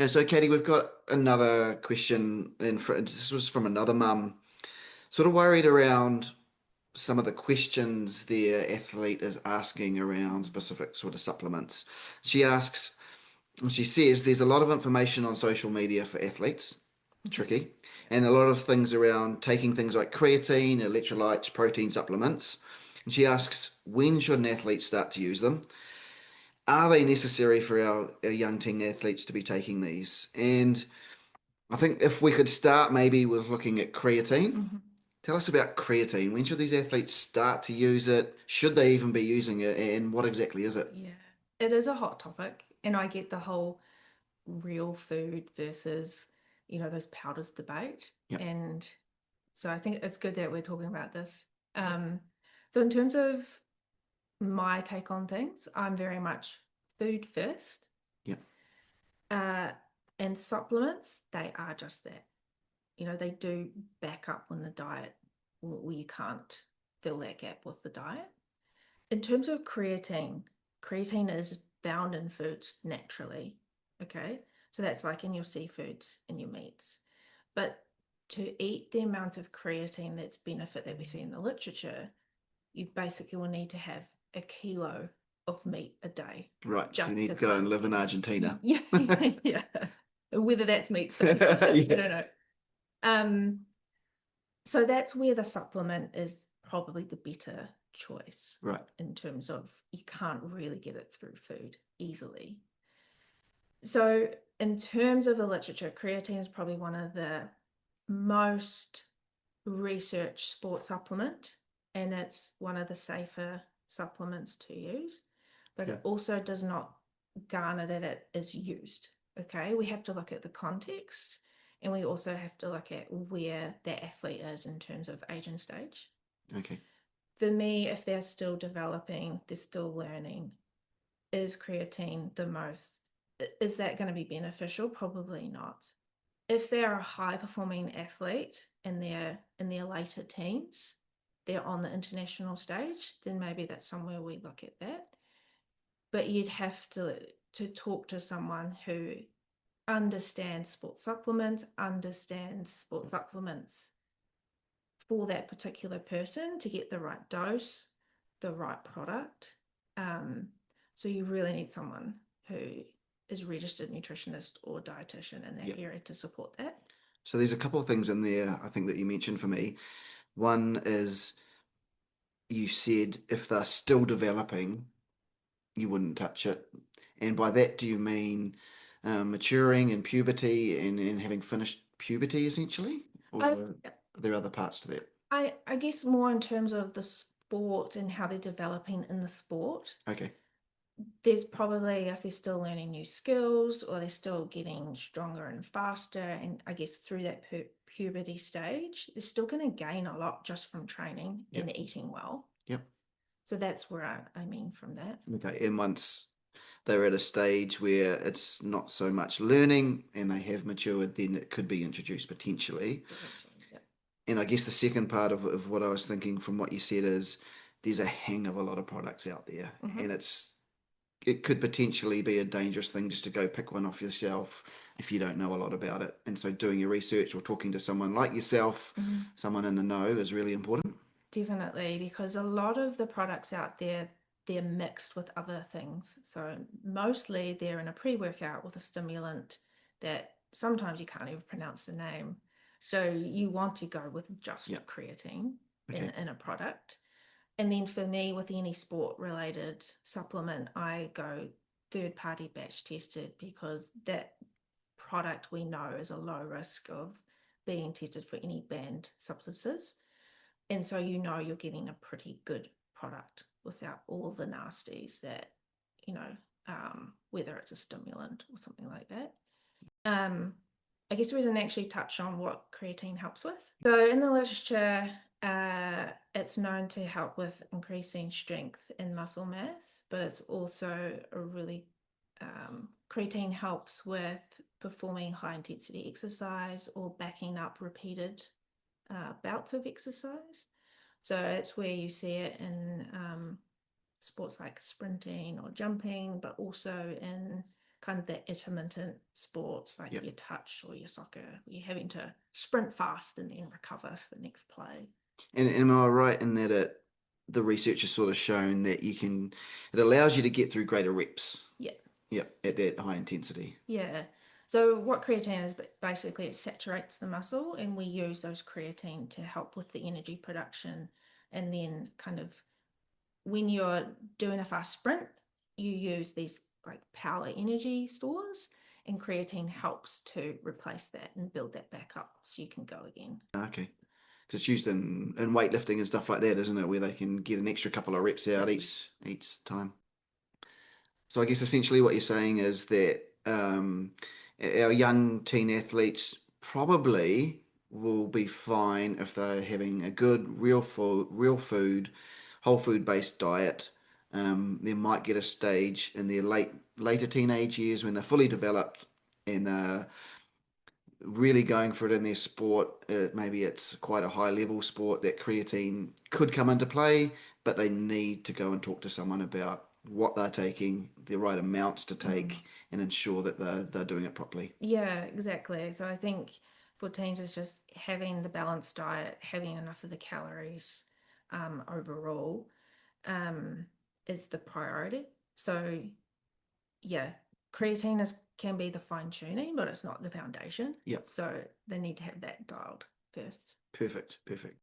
Yeah, so Katie, we've got another question this was from another mum, sort of worried around some of the questions their athlete is asking around specific sort of supplements. She asks, she says there's a lot of information on social media for athletes, Mhm. tricky, and a lot of things around taking things like creatine, electrolytes, protein supplements. And she asks, when should an athlete start to use them? Are they necessary for our young teen athletes to be taking these? And I think if we could start maybe with looking at creatine. Mhm. Tell us about creatine. When should these athletes start to use it? Should they even be using it? And what exactly is it? Yeah, it is a hot topic, and I get the whole real food versus, those powders debate. Yep. And so I think it's good that we're talking about this. Um, so in terms of my take on things, I'm very much food first. Yep. Uh, and supplements, they are just that. They do back up when the diet, well, you can't fill that gap with the diet. In terms of creatine, creatine is found in foods naturally. Okay. So that's like in your seafoods and your meats. But to eat the amount of creatine that's benefit that we see in the literature, you basically will need to have a kilo of meat a day Right. So just you need to to go and find live in any. Argentina. Yeah, yeah. Whether that's meat safe, I Yeah. don't know. Um, so that's where the supplement is probably the better choice Right. in terms of you can't really get it through food easily. So, in terms of the literature, creatine is probably one of the most researched sports supplement, and it's one of the safer supplements to use, but Okay. it also does not garner that it is used. Okay, we have to look at the context, and we also have to look at where the athlete is in terms of age and stage. Okay. For me, if they're still developing, they're still learning, is creatine the most, is that going to be beneficial? Probably not. If they're a high performing athlete and they're in their later teens, they're on the international stage, then maybe that's somewhere we look at that. But you'd have to talk to someone who understands sports supplements for that particular person to get the right dose, the right product. Um, so you really need someone who is registered nutritionist or dietitian in that Yeah. area to support that. So there's a couple of things in there I think that you mentioned for me. One is you said if they're still developing, you wouldn't touch it. And by that, do you mean maturing and puberty and having finished puberty essentially? Or I are there other parts to that? I guess more in terms of the sport and how they're developing in the sport. Okay. There's probably, if they're still learning new skills or they're still getting stronger and faster, and I guess through that puberty stage, they're still going to gain a lot just from training Yep. and eating well. Yep. So that's where I mean from that. Okay. And once they're at a stage where it's not so much learning and they have matured, then it could be introduced potentially. Potentially, yeah. And I guess the second part of what I was thinking from what you said is there's a hang of a lot of products out there, Mm-hmm. and it could potentially be a dangerous thing just to go pick one off your shelf if you don't know a lot about it. And so doing your research or talking to someone like yourself, Mm-hmm. someone in the know, is really important. Definitely, because a lot of the products out there, they're mixed with other things. So mostly they're in a pre-workout with a stimulant that sometimes you can't even pronounce the name. So you want to go with Yeah. just creatine Okay. in a product. And then for me, with any sport related supplement, I go third party batch tested because that product we know is a low risk of being tested for any banned substances. And so you're getting a pretty good product without all the nasties that, you know, whether it's a stimulant or something like that. Um, I guess we didn't actually touch on what creatine helps with. So in the literature, it's known to help with increasing strength and muscle mass, but it's also a really creatine helps with performing high intensity exercise or backing up repeated bouts of exercise. So it's where you see it in sports like sprinting or jumping, but also in kind of the intermittent sports like Yep. your touch or your soccer, you're having to sprint fast and then recover for the next play. And am I right in that the research has sort of shown that it allows you to get through greater reps? Yeah. Yep, at that high intensity. Yeah. So what creatine is, basically it saturates the muscle, and we use those creatine to help with the energy production. And then kind of when you're doing a fast sprint, you use these like power energy stores, and creatine helps to replace that and build that back up so you can go again. Okay. So it's used in weightlifting and stuff like that, isn't it? Where they can get an extra couple of reps out Exactly. each time. So I guess essentially what you're saying is that our young teen athletes probably will be fine if they're having a good real food, whole food based diet. They might get a stage in their later teenage years when they're fully developed and really going for it in their sport. Maybe it's quite a high level sport that creatine could come into play, but they need to go and talk to someone about what they're taking, the right amounts to Mm. take, and ensure that they're doing it properly. Yeah, exactly. So I think for teens, it's just having the balanced diet, having enough of the calories overall um, is the priority. So yeah, creatine can be the fine tuning, but it's not the foundation. Yep, So they need to have that dialed first. perfect, perfect.